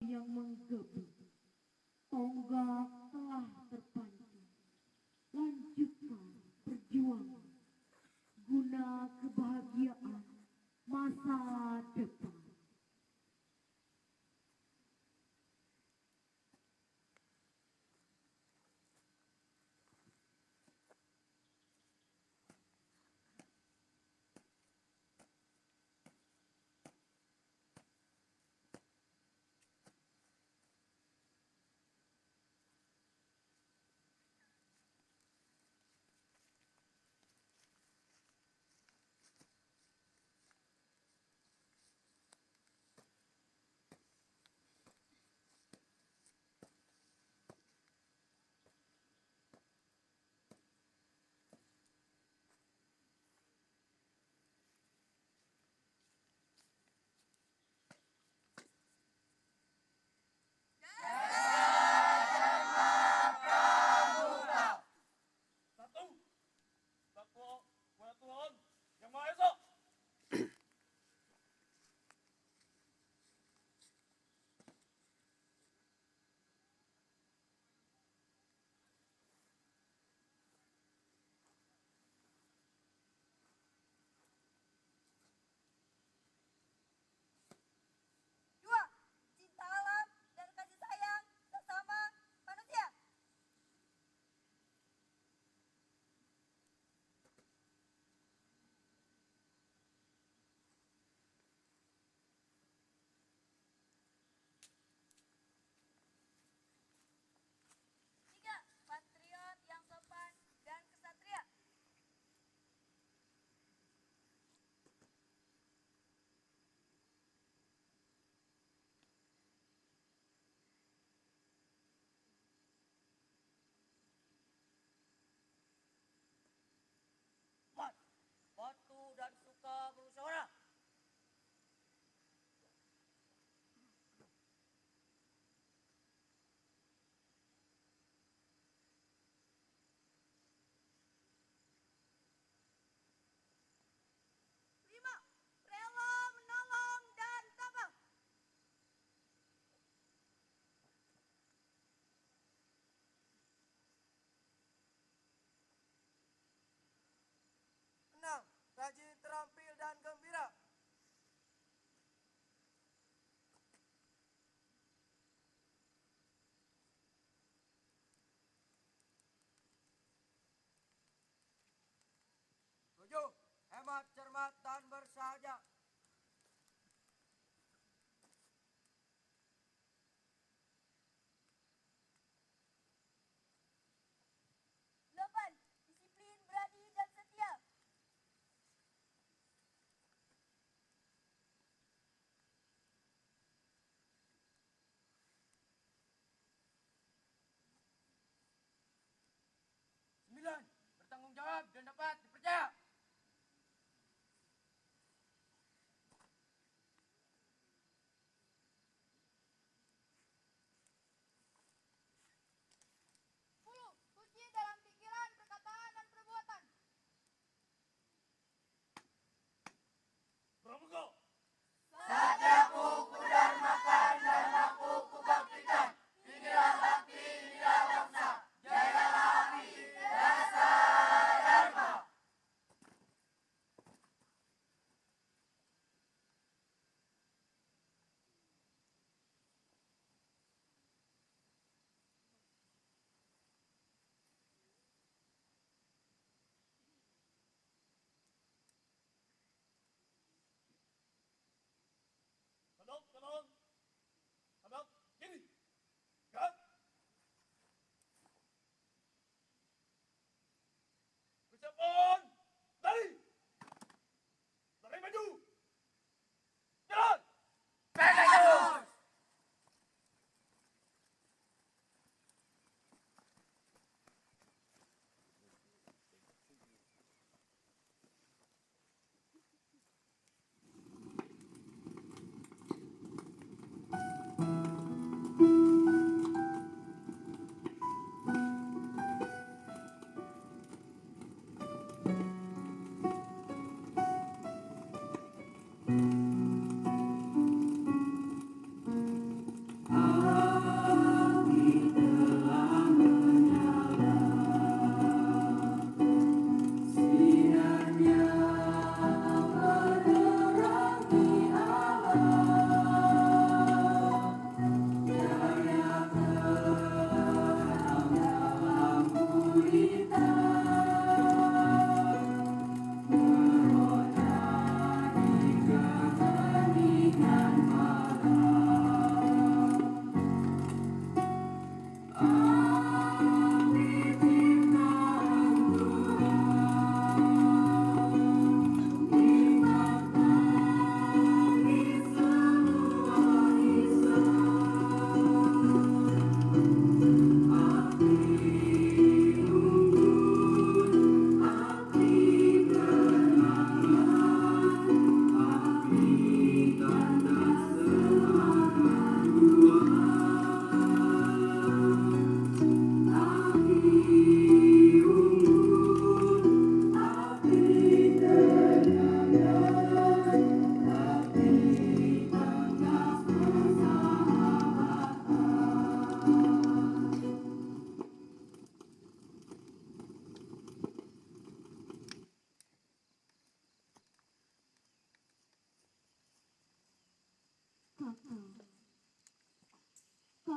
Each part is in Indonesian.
yang menggebu, tonggak telah terpancing. Lanjutkan perjuangan guna kebahagiaan masa depan. Satu, takwa kepada Tuhan Yang Maha Esa. Dua, cinta alam dan kasih sayang sesama manusia. Tiga, patriot yang sopan dan kesatria. Empat, patuh dan suka bermusyawarah. Lima, rela menolong dan tabah. Enam, rajin, terampil, dan gembira. Tujuh, hemat, cermat, dan bersahaja. Delapan, disiplin, berani, dan setia. Sembilan, bertanggung jawab dan dapat dipercaya. 10, suci dalam pikiran, perkataan, dan perbuatan. Pramuka. Hadap kanan. Hadap kiri. Gerak. Persiapan. Lari. Lari maju. Jalan.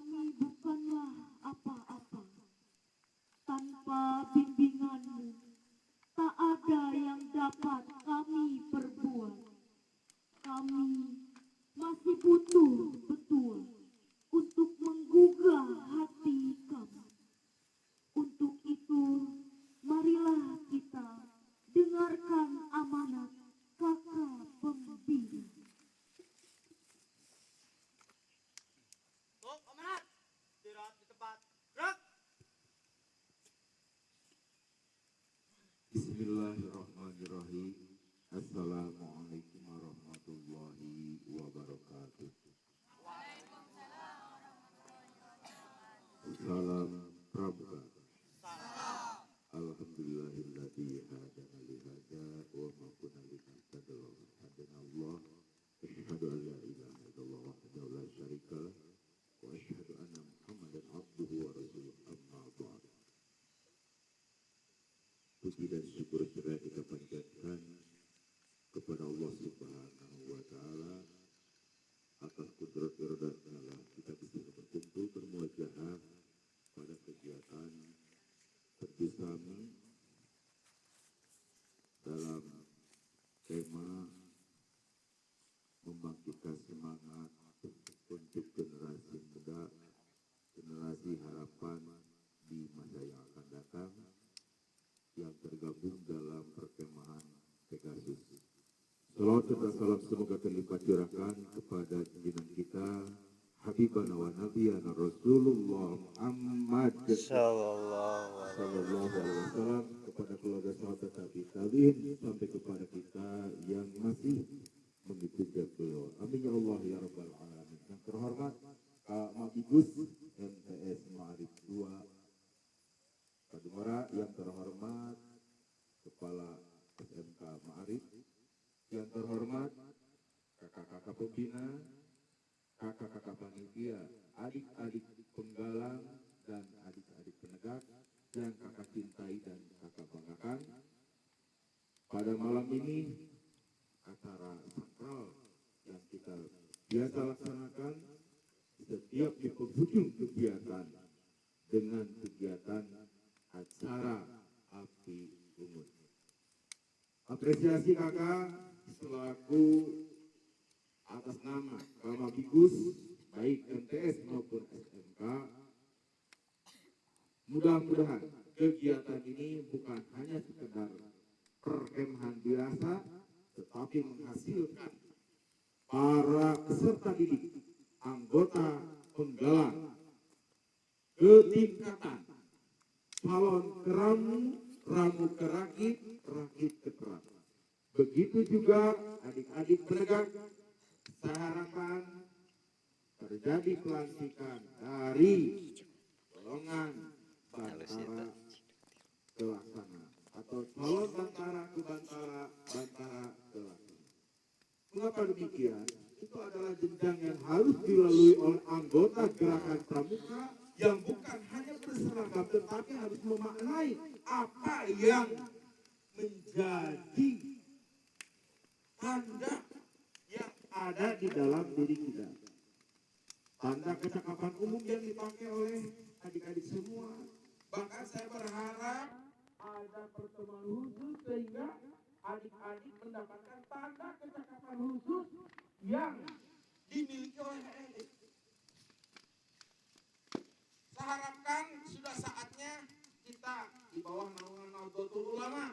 kami bukanlah apa-apa. Tanpa bimbinganmu, tak ada yang dapat kami perbuat. Kami masih butuh betul untuk menggugah hati kami. Untuk itu, marilah kita dengarkan amanat kakak pembina. Tuh, komandan. Istirahat di tempat. Gerak. Bismillahirrahmanirrahim. Assalamualaikum warahmatullahi wabarakatuh. Salam pramuka. Alhamdulillahilladzi hadana li hadza wa ma kunna linahtadiya hadana Allah. Asyhadu an la ilaha illallah wahdahu la syarika lah wa asyhadu anna Muhammadan abduhu wa rasuluh amma ba'd. Puji dan syukur serta kita panjatkan kepada Allah Subhanahu wa taala atas kudrat iradahnya lah kita bisa berkumpul bermuajahah pada kegiatan bersami dalam tema membangkitkan semangat untuk generasi muda, generasi harapan di masa yang akan datang yang tergabung dalam perkemahan Pegasus. Salawat serta salam semoga terlipat curahkan kepada junjungan kita Habibana wa Nabiyana Rasulullah Muhammad sallallahu alaihi wasallam, kepada keluarga sahabat tabi'in sampai kepada kita yang masih mengikuti beliau. Amin ya Allah ya rabbal alamin. Yang terhormat Pak Mabigus MTS Ma'arif 2 Padumara, yang terhormat Kepala SMK Ma'arif, yang terhormat kakak-kakak pembina, kakak-kakak panitia, adik-adik penggalang dan adik-adik penegak yang kakak cintai dan kakak banggakan. Pada malam ini acara sakral yang kita biasa laksanakan setiap di penghujung kegiatan dengan kegiatan acara api unggun. Apresiasi kakak selaku atas nama Bapak Bigus baik MTS maupun SMK, mudah-mudahan kegiatan ini bukan hanya sekedar perkemahan biasa, tetapi menghasilkan para peserta didik, anggota penggalang ketingkatan calon keramu, ramu kerakit, rakit keterak. Begitu juga adik-adik penegak. Saya harapkan terjadi pelantikan dari golongan bantara ke laksana atau calon bantara ke bantara, bantara ke laksana. Mengapa demikian? Itu adalah jenjang yang harus dilalui oleh anggota gerakan pramuka yang bukan hanya berseragam tetapi harus memaknai apa yang menjadi tanda yang ada di dalam diri kita. Tanda kecakapan umum yang dipakai oleh adik-adik semua. Bahkan saya berharap ada pertemuan khusus sehingga adik-adik mendapatkan tanda kecakapan khusus yang dimiliki oleh adik. Saya harapkan sudah saatnya kita di bawah naungan Nahdlatul Ulama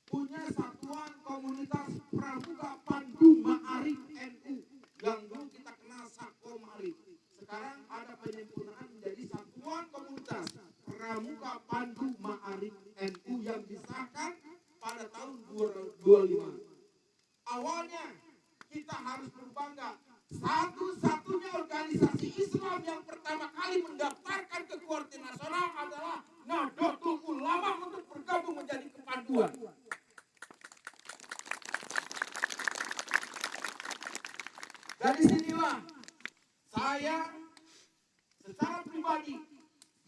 punya satuan komunitas pramuka pandu ma'arif NU yang dulu kita kenal Sako Ma'arif. Sekarang ada penyempurnaan menjadi satuan komunitas pramuka pandu ma'arif NU yang disahkan pada tahun 2025. Awalnya kita harus berbangga, satu-satunya organisasi Islam yang pertama kali mendaftarkan ke Koordinasi Nasional adalah Nahdlatul Ulama untuk bergabung menjadi kepanduan. Dari sinilah saya secara pribadi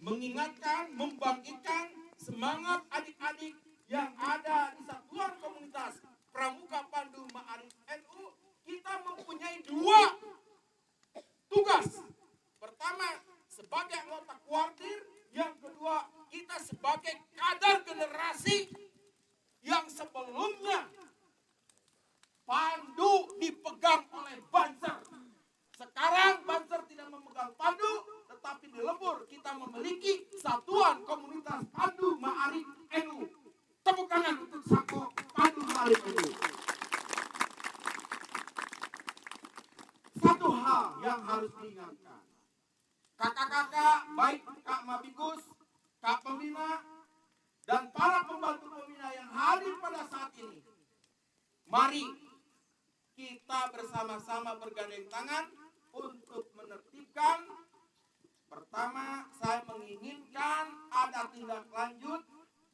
mengingatkan, membangkitkan semangat adik-adik yang ada di satuan komunitas Pramuka Pandu Ma'arif NU. Kita mempunyai dua tugas. Pertama, sebagai anggota kuartir, yang kedua kita sebagai kader generasi yang sebelumnya Pandu dipegang oleh Banser. Sekarang Banser tidak memegang Pandu, tetapi di Lembur kita memiliki Satuan Komunitas Pandu Ma'arif NU. Tepuk tangan untuk Sako Pandu Ma'arif NU. Satu hal yang harus diingatkan, kakak-kakak, baik Kak Mabikus, Kak Pembina, dan para pembantu pembina yang hadir pada saat ini, mari kita bersama-sama bergandeng tangan untuk menertibkan. Pertama, saya menginginkan ada tindak lanjut.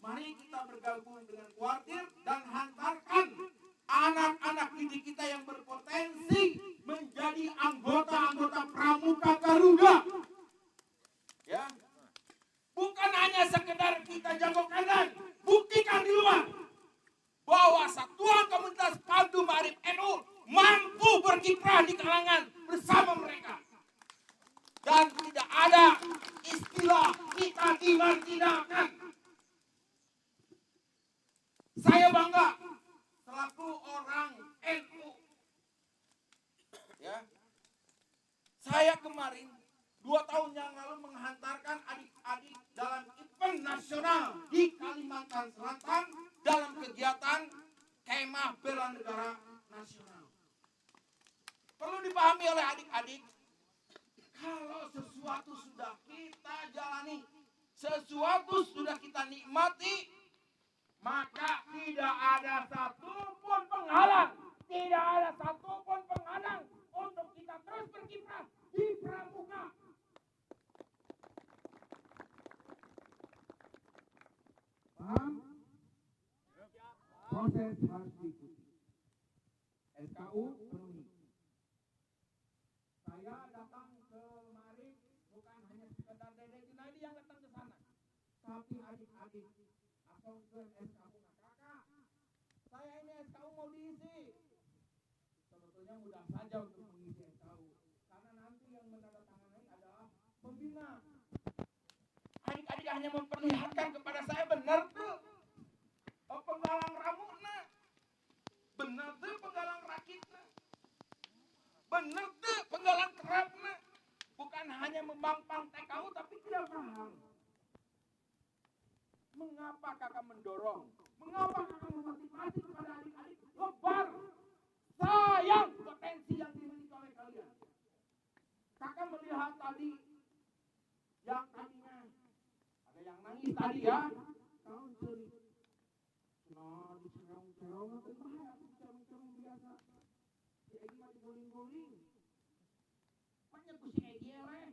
Mari kita bergabung dengan kuartir dan hantarkan anak-anak didik kita yang berpotensi menjadi anggota-anggota Pramuka Garuda. Ya, bukan hanya sekedar kita jago kanan, buktikan di luar bahwa Satuan Komunitas Pandu Ma'arif NU mampu berkiprah di kalangan bersama mereka. Dan tidak ada istilah kita tidak-tidakkan. Saya bangga selaku orang NU. Ya. Saya kemarin 2 tahun yang lalu menghantarkan adik-adik dalam event nasional di Kalimantan Selatan dalam kegiatan Kemah Bela Negara Nasional. Perlu dipahami oleh adik-adik, kalau sesuatu sudah kita jalani, sesuatu sudah kita nikmati, maka tidak ada satupun penghalang, tidak ada satupun penghalang untuk kita terus berkiprah di Pramuka. Paham? Proses harus diikuti. SKU penuhi. Saya datang ke Ma'arif bukan hanya sekedar Dede Junaidi yang datang ke sana, tapi adik-adik atau ke SKU. Kakak, saya ini SKU mau diisi. Sebetulnya mudah saja untuk mengisi SKU, karena nanti yang menandatangani adalah pembina. Adik-adik hanya memperlihatkan kepada saya, benar tuh penggalang rambutnya, benar tuh penggalang rakitnya, benar tuh penggalang kerapnya. Bukan hanya membangpang TKU tapi tidak paham. Mengapa kakak mendorong? Mengapa kakak memotivasi kepada adik-adik lebar? Sayang potensi yang dimiliki oleh kalian. Kakak melihat tadi yang tadinya ada yang nangis tadi ya. Tahun seri. Nah, dicerong-cerong itu bahaya, dicerong-cerong biasa. Si Egi mati guling-guling. Banyak ku si Egi eleh.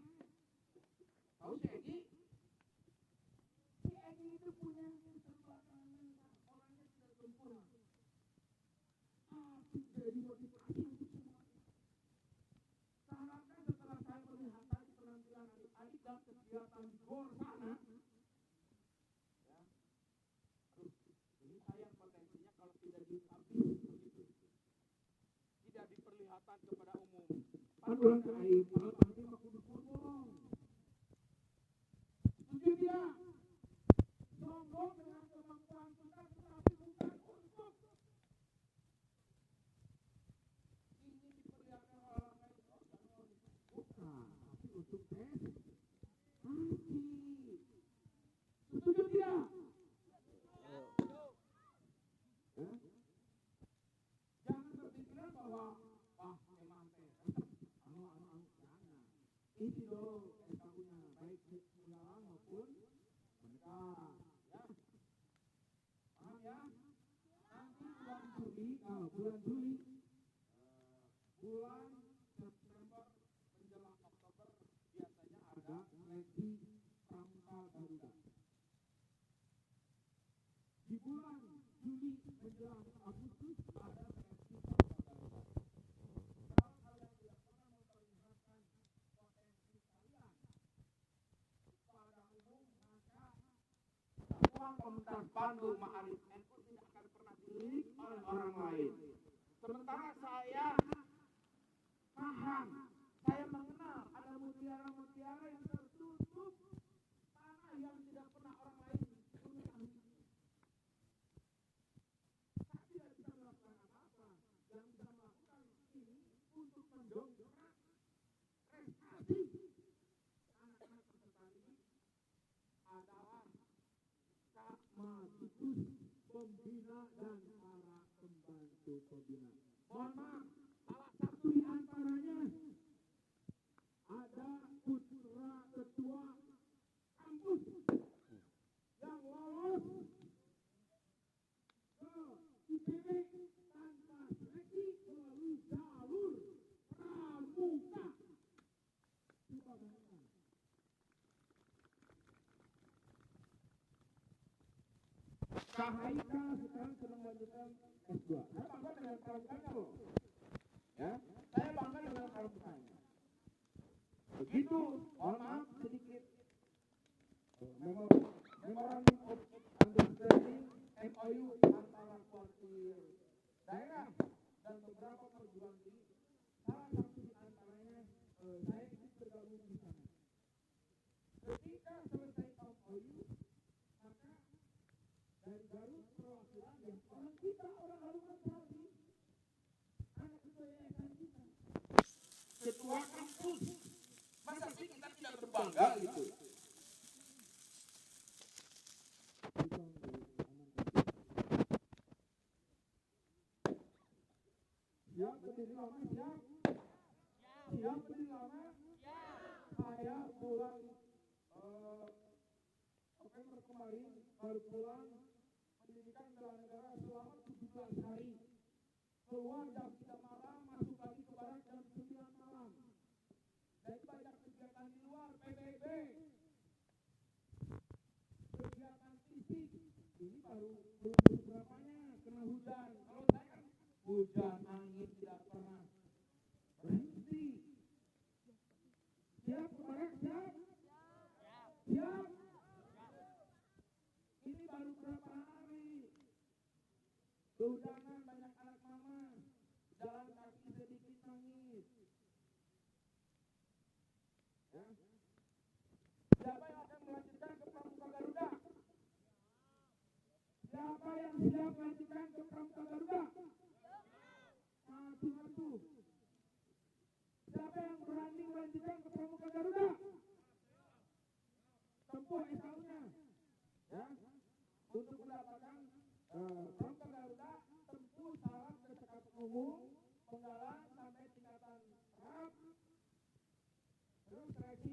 Tahu si Egi? Si Egi itu punya keterbatasan mental, orangnya tidak sempurna. Tapi jadi motivasi untuk semua. Seharusnya setelah saya melihat tadi penampilan adik-adik dan kegiatan di GOR sana, ya, ini sayang potensinya kalau tidak diambil begitu, tidak diperlihatkan kepada umum. Panduan aib, kalau nanti mau kudu-kudu. Setuju tidak? Sombong dengan kemampuan kita, tetapi bukan untuk ini diperlihatkan orang lain. Bukan, tapi untuk tes. Setuju tidak? Jangan berpikiran bahwa emang jangan. Isi dulu SKU-nya, baik penggalang maupun menikah. Ya. Paham ya? Nanti bulan Juli, bulan September menjelang Oktober biasanya ada seleksi Pramuka Garuda. Di bulan Juli menjelang Agustus ada seleksi Pramuka Garuda. Kalau kalian tidak pernah memperlihatkan potensi kalian pada umum, maka Satuan Komunitas Pandu Ma'arif NU tidak akan pernah dilirik oleh orang lain. Sementara saya paham, saya mengenal ada mutiara-mutiara yang tertutup dan para pembantu pembina. Mohon maaf, salah satu di antaranya ada putra ketua kampus yang lolos ke IPB tanpa seleksi melalui jalur pramuka. Coba bayangkan. Kahaika sekarang sedang melanjutkan S2. Saya bangga dengan pramukanya loh. Ya, saya bangga dengan pramukanya. Begitu, mohon maaf sedikit. Memorandum of Understanding MOU antara kuartir daerah dan beberapa perguruan tinggi. Salah satu di antaranya saya ikut bergabung di sana. Ketika selesai MOU, maka dari Garut perwakilan yang orang kita orang Haluman Sapi, anak ketua yayasan kita, ketua kampus, masa sih kita tidak berbangga gitu? Siap berdiri lama, siap? Siap berdiri lama? Saya pulang November kemarin baru pulang pendidikan bela negara selama 17 hari. Keluar jam 3 malam, masuk lagi ke barak jam 9 malam. Dan banyak kegiatan di luar, PBB, kegiatan fisik. Ini baru beberapanya kena hujan. Kalau saya kan hujan, angin tidak pernah berhenti. Siap ke barak, siap? Siap? Ini baru berapa hari? Kehujanan, banyak anak mama jalan kaki sedikit nangis. Ya. Siapa yang akan melanjutkan ke Pramuka Garuda? Siapa yang siap melanjutkan ke Pramuka Garuda? Maju. Siapa yang berani melanjutkan ke Pramuka Garuda? Tempuh SKU-nya. Ya. Untuk mendapatkan Pramuka Garuda, tempuh syarat kesepakatan umum, penggalan sampai tingkatan tahap, terus seleksi